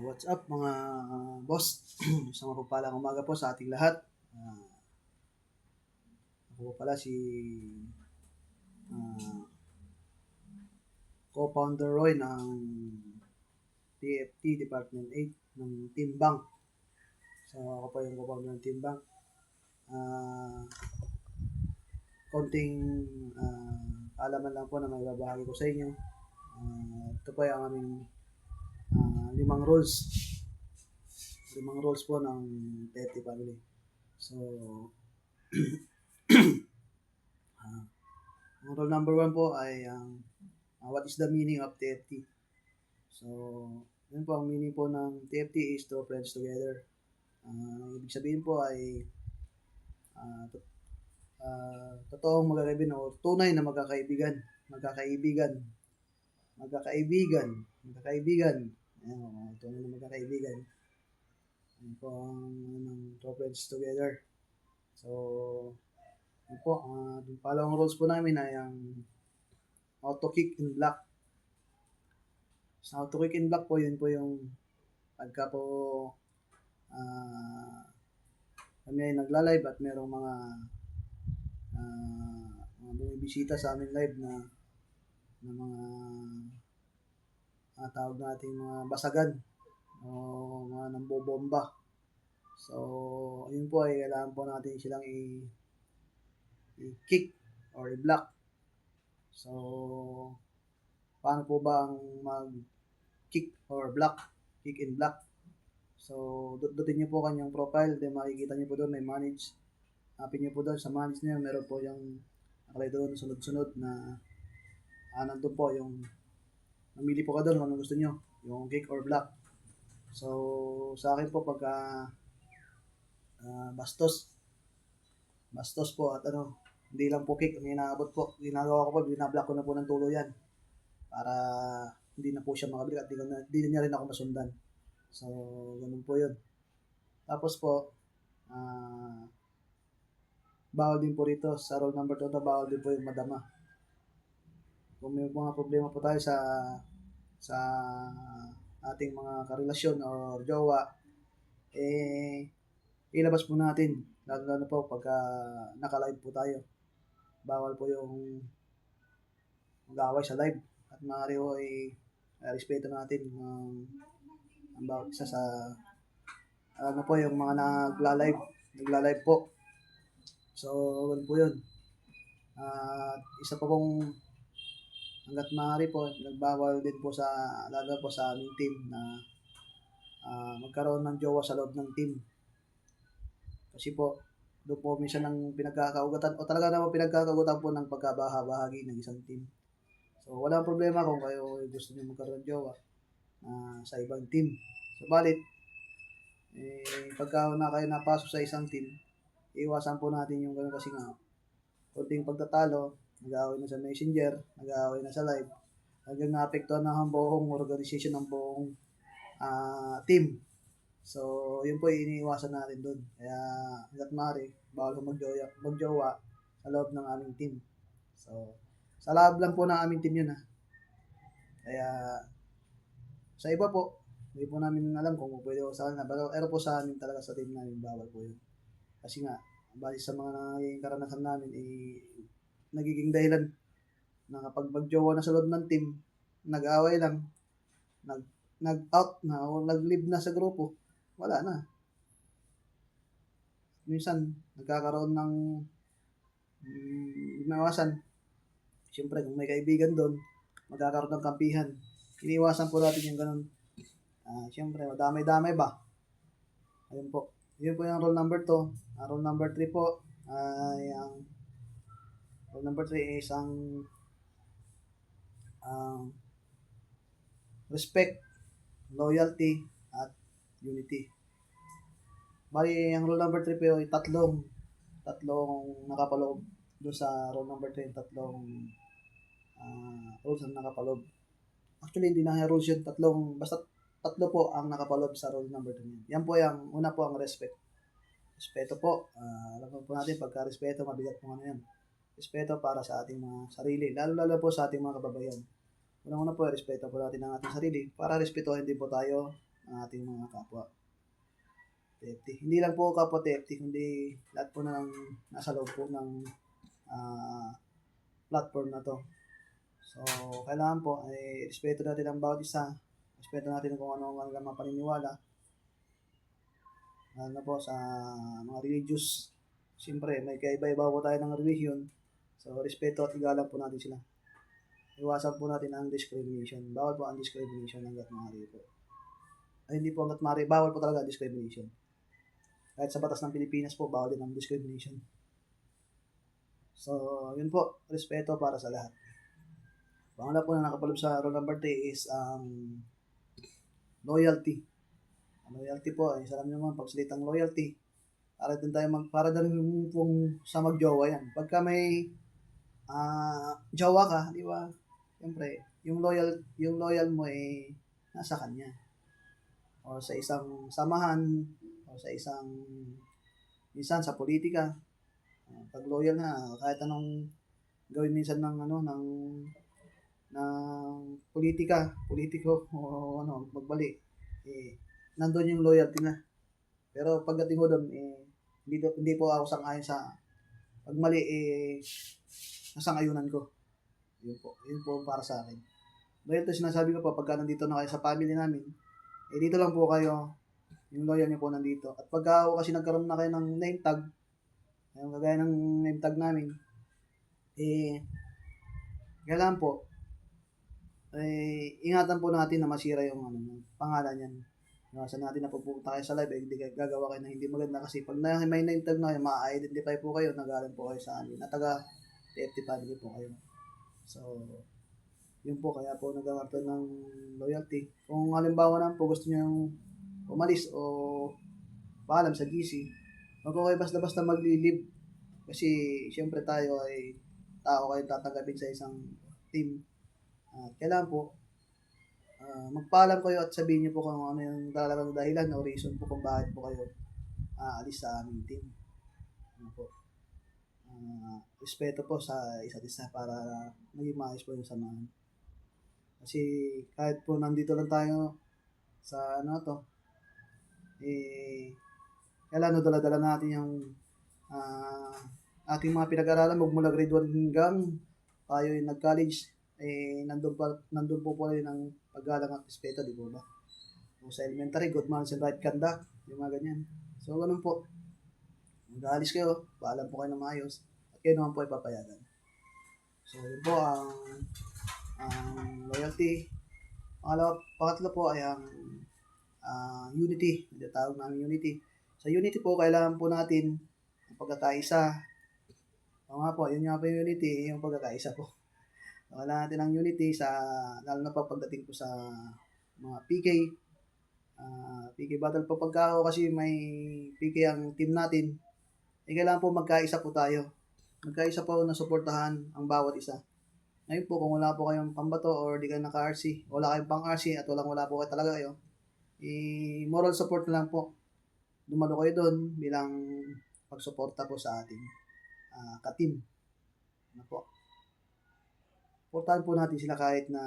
What's up mga boss? Isang mapagpalang umaga po sa ating lahat. Ako po pala si ah, co-founder Roy ng TFT Department 8 ng Team Bank. So ako po yung co-founder ng Team Bank. Konting alaman lang po na may babahagi ko sa inyo. Ito po yung aming 5 rules. 5 rules po ng TFT family. So, ang rule number 1 po ay what is the meaning of TFT? So, yun po ang meaning po ng TFT is to friends together. Ibig sabihin po ay totoong magkakaibigan o tunay na magkakaibigan. Ayan, tunay na magkakaibigan. Yun po ang to friends together. So, yun po, yung pangalawang rules po namin ay ang auto kick in block. Sa auto kick in block po, yun po yung pagka po kami ay nagla-live at merong mga bumibisita sa aming live na mga tawag natin mga basagan o mga nambobomba. So, yun po ay kailangan po natin silang i-kick or i-block. So, paano po ba ang mag-kick or block? Kick and block. So, dutin nyo po kanyang profile. Then, makikita nyo po doon may manage. Hanapin nyo po doon sa manage niya. Meron po yung nakalay doon sunod-sunod na nandun po yung mamili po ka doon kung anong gusto nyo. Yung kick or block. So, sa akin po pagka bastos po at hindi lang po kick ang inaabot po. Ginagawa ko po, binablock ko na po ng tuluyan para hindi na po siya makabalik at hindi na niya rin ako masundan. So, ganun po yun. Tapos po, bawal din po rito sa rule number 2 bawal din po yung madama. Kung may mga problema po tayo sa ating mga karelasyon o jowa, ilabas po natin. Lalo po pagka naka-live po tayo. Bawal po yung mag-away sa live. At maaari po respeto natin ang bawat isa sa po yung mga nagla-live po. So, ganun po yun. Isa pa pong hanggat maaari po, nagbawal din po lalo po sa aming team na magkaroon ng jowa sa loob ng team. Kasi po, doon po minsan ng pinagkakaugatan o talaga naman pinagkakaugatan po ng pagkabaha-bahagi ng isang team. So, walang problema kung kayo gusto niyo magkaroon ng jowa sa ibang team. So, balit, pagka na kayo napasok sa isang team, iwasan po natin yung gano'n kasi nga, kunting pagtatalo, nag-aaway na sa messenger, nag-aaway na sa live, hanggang naapektuhan na ang buong organization ng buong team. So, yun po iniiwasan natin doon. Kaya, hanggat maaari, bawal ko magjowa sa loob ng aming team. So, sa loob lang po ng aming team yun Kaya, sa iba po, hindi po namin alam kung pwede ko sa kanila. Pero po sa amin talaga sa team namin, bawal po yun. Kasi nga, base sa mga nangyayaring karanasan namin, nagiging dahilan na kapag magjowa na sa loob ng team, nag-away lang, nag-out na o nag-leave na sa grupo, wala na. Minsan, nagkakaroon ng inawasan. Siyempre, kung may kaibigan doon, magkakaroon ng kampihan. Iniwasan po natin yung ganun. Siyempre, madamay-damay ba? Ayun po. Yun po yung rule number 2. Rule number 3 po ay rule number 3 is ang respect, loyalty, at unity. Bali, ang rule number 3 po ay tatlong nakapaloob doon sa rule number 3, tatlong rules ang nakapaloob. Actually, hindi na rules yun. Basta tatlo po ang nakapaloob sa rule number 3. Yan po yung una po ang respect. Respeto po. Alam po natin, pagka respeto, mabigat po yan. Respeto para sa ating mga sarili. Lalo po sa ating mga kababayan. Unang-una po, respeto po natin ang ating sarili para respetuhin din po tayo ang ating mga kapwa TFT. Hindi lang po kapwa TFT, kundi lahat po na ng nasa loob po ng platform na to. So, kailangan po ay respeto natin ang bawat isa. Respeto natin kung ano ang mga paniniwala. Lalo na po sa mga religious. Siyempre, may kaiba-iba po tayo ng religion. So, respeto at igalang po natin sila. Iwasan po natin ang discrimination. Bawal po ang discrimination hanggat maaari po. Ay, hindi po hanggat maaari. Bawal po talaga ang discrimination. Kahit sa batas ng Pilipinas po, bawal din ang discrimination. So, yun po. Respeto para sa lahat. Pangalawa po na nakapaloob sa rule number 3 is loyalty. Loyalty po, ay alam niyo naman, pag salitang loyalty, para din tayo para din pong sa magjowa yan. Pagka may jowa ka, di ba? Siyempre, yung loyal mo ay nasa kanya. O sa isang samahan, o sa isang minsan sa politika. Pag loyal na, kahit anong gawin minsan ng politiko o magbali, nandun yung loyalty na. Pero pagdating ko doon, hindi po ako sang-ayon sa pag mali, nasang-ayunan ko. Yun po para sa akin. Loyalty sinasabi ko po, pagka nandito na kayo sa family namin, dito lang po kayo, yung loyal niyo po nandito. At pagka kasi nagkaroon na kayo ng name tag, yung kagaya ng name tag namin, kailangan po, ingatan po natin na masira yung pangalan niyan. Iwasan natin na pupunta kayo sa live, hindi gagawa kayo ng hindi maganda kasi pag may name tag na kayo, ma-identify po kayo, nagalan po kayo sa amin, at taga TFT family po kayo. So, yun po, kaya po nagkakaroon ng loyalty. Kung halimbawa naman po gusto nyo umalis o paalam sa GC, wag ko kayo basta-basta maglilib. Kasi, siyempre tayo ay tao kayo tatanggapin sa isang team. Kailangan po, magpaalam kayo at sabihin nyo po kung ano yung talagang dahilan o reason po kung bakit po kayo alis sa aming team. Ano po. Respeto po sa isa't isa para maging maayos po yung samahan. Kasi kahit po nandito lang tayo sa kailangan dala-dala natin yung ating mga pinag-aralan magmula grade 1 hanggang tayo yung nag-college, nandun po rin ang paggalang at respeto, di ba? O sa elementary, good manners and right conduct, yung mga ganyan. So, ganun po. Mag-aalis kayo, paalam po kayo ng maayos, at kayo naman po ipapayagan. So, yun po ang loyalty. Pangatlo po ay ang unity. Tawag namin unity. Sa unity po, kailangan po natin ang pagkakaisa. O nga po, yun nga po yung unity, yung pagkakaisa po. Wala natin ang unity lalo na pagdating po sa mga PK. PK battle po pagka ako kasi may PK ang team natin. Kailangan po magkaisa po tayo. Magkaisa po na suportahan ang bawat isa. Ngayon po, kung wala po kayong pambato or di kayo naka-RC, wala kayong pang-RC at wala po kayo talaga kayo, moral support na lang po. Dumalo kayo doon bilang pagsuporta po sa ating ka-team. Ano po? Supportahan po natin sila kahit na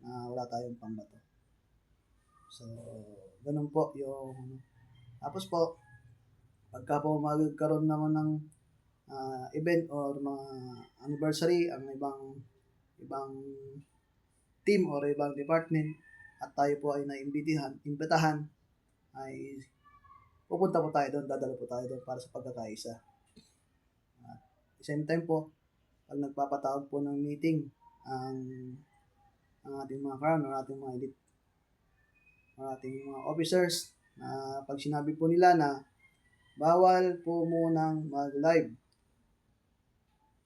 wala tayong pambato. So, ganun po yung tapos po, pagka po magkaroon naman ng event or mga anniversary ang ibang team or ibang department at tayo po ay imbitahan ay pupunta po tayo doon, dadalo po tayo doon para sa pagkakaisa. At same time po, pag nagpapatawag po ng meeting ang ating mga crown or ating mga elite or ating mga officers, pag sinabi po nila na bawal po munang mag-live.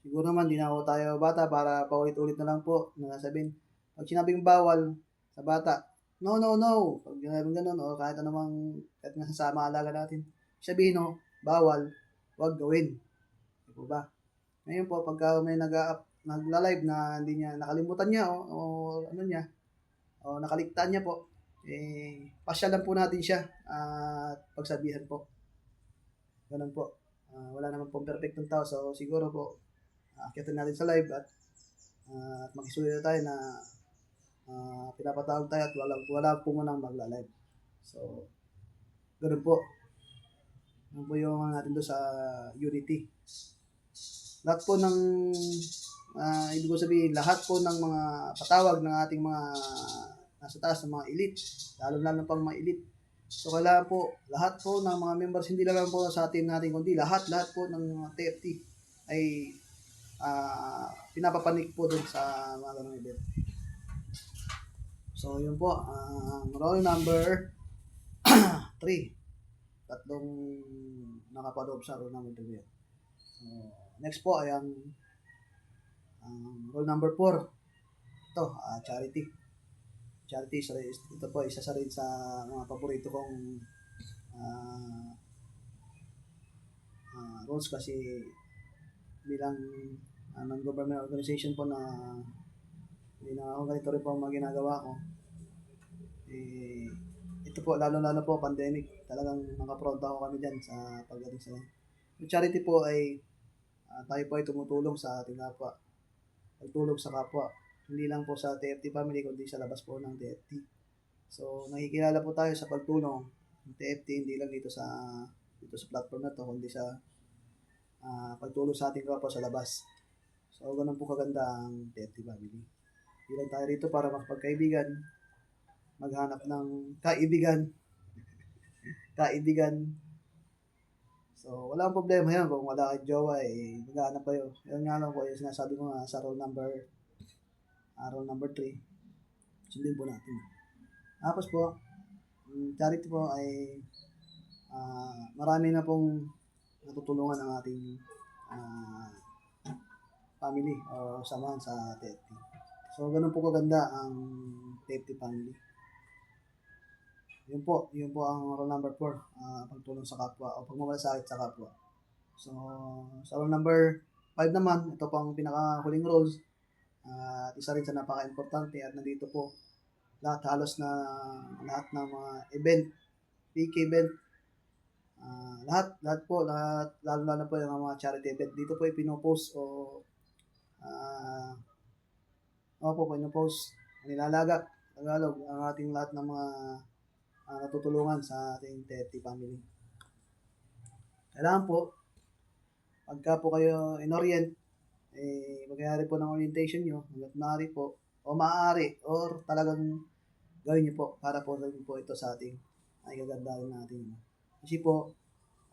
Siguro naman, di na ako tayo bata para paulit-ulit na lang po na sabihin. Pag sinabing bawal sa bata, no. Pag ganun, o kahit nasa maalaga natin, sabihin bawal, wag gawin. Di po ba? Ngayon po, pagka may nagla-live na hindi niya, nakalimutan niya o nakaligtaan niya po, pasyalan po natin siya at pagsabihan po. Ganun po. Wala naman pong perfectong tao, so siguro po, akitin natin sa live at makisuyo tayo na pinapatawag tayo at wala po munang magla-live. So, ganun po. Ganun po yung natin doon sa Unity. Lahat po ng, ibig ko sabihin, lahat po ng mga patawag ng ating mga nasa taas ng mga elite, lalo pang mga elite. So, kailangan po, lahat po ng mga members, hindi lang po sa team natin, kundi lahat po ng mga TFT ay pinapapanik po doon sa mga ganong event. So, yun po, roll number 3. Tatlong nakapaloob sa roll number 3. So, next po ay ang roll number 4. Ito, charity. Charity, ito po, isa sa rin sa mga paborito kong roles kasi bilang non-government organization po na hindi na ako ganito rin po ang mga ginagawa ko. Ito po, lalo po pandemic, talagang nakapronta ako kami dyan sa pagdating sa yung charity po ay tayo po ay tumutulong sa ating kapwa. Pagtulong sa kapwa. Hindi lang po sa TFT family, kundi sa labas po ng TFT. So, nakikilala po tayo sa pagtulong ng TFT, hindi lang dito sa platform na to, kundi sa pagtulong sa ating kapwa sa labas. So, ganun po kaganda ang TFT family. Hindi lang tayo rito para makapagkaibigan, maghanap ng kaibigan. So, wala akong problema yan. Kung wala kayong jowa, maghanap kayo. Yan nga lang po, yung sinasabi ko nga sa roll number 3. Sundin po natin. Tapos po, charity po ay marami na pong natutulungan ang ating family o samahan sa TFT. So, ganun po kaganda ang TFT family. Yun po ang roll number 4, pagtulong sa kapwa o pagmamalasakit sa kapwa. So, sa roll number 5 naman, ito po ang pinakahuling roles. At isa rin sa napaka-importante at nandito po halos lahat ng mga event, PK event, lahat lalo po yung mga charity event. Dito po ipinopost o pinopost, nilalagak, Tagalog, ang ating lahat ng mga natutulungan sa ating TFT family. Kailangan po, pagka po kayo in-orient, magyayari po ng orientation nyo, hanggat maaari po, o maaari, or talagang gawin nyo po, para po rin po ito sa ating ay gagandahin natin. Kasi po,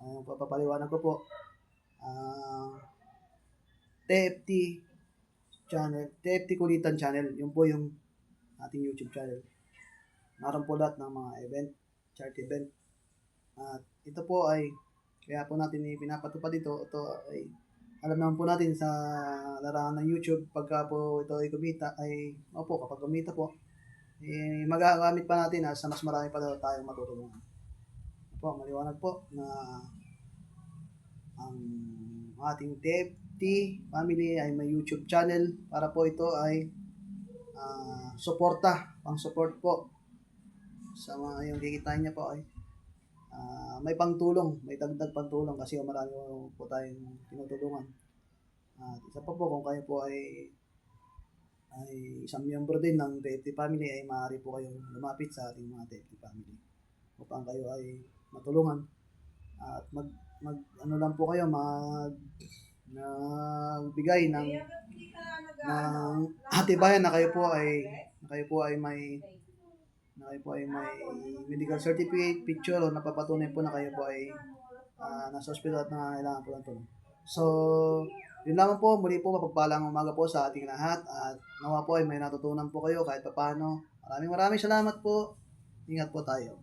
papapaliwanag ko po, TFT channel, TFT Kulitan channel, yun po yung ating YouTube channel. Naroon po lahat ng mga event, charity event. At ito po ay, kaya po natin pinapatupad ito ay, alam naman po natin sa larangan ng YouTube, pagka po ito ay kumita, kapag kumita po, magagamit pa natin sa mas marami pa daw tayong matutulungan. Maliwanag po na ang ating TFT family ay may YouTube channel para po ito ay pang-support po sa mga yung kikitain niya po ay may pangtulong, may dagdag pangtulong kasi marami po tayong tinutulungan. At isa pa po, kung kayo po ay isang miyembro din ng TFT family, ay maaari po kayong lumapit sa ating mga TFT family upang kayo ay matulungan. At lang po kayo, nagbigay ng atibayan na kayo po ay may medical certificate, picture, o napapatunay po na kayo po ay nasa ospital at nangangailangan po ng tulong. So, yun lamang po. Muli po, mapagpalang umaga po sa ating lahat at nawa po ay may natutunan po kayo kahit paano. Maraming salamat po. Ingat po tayo.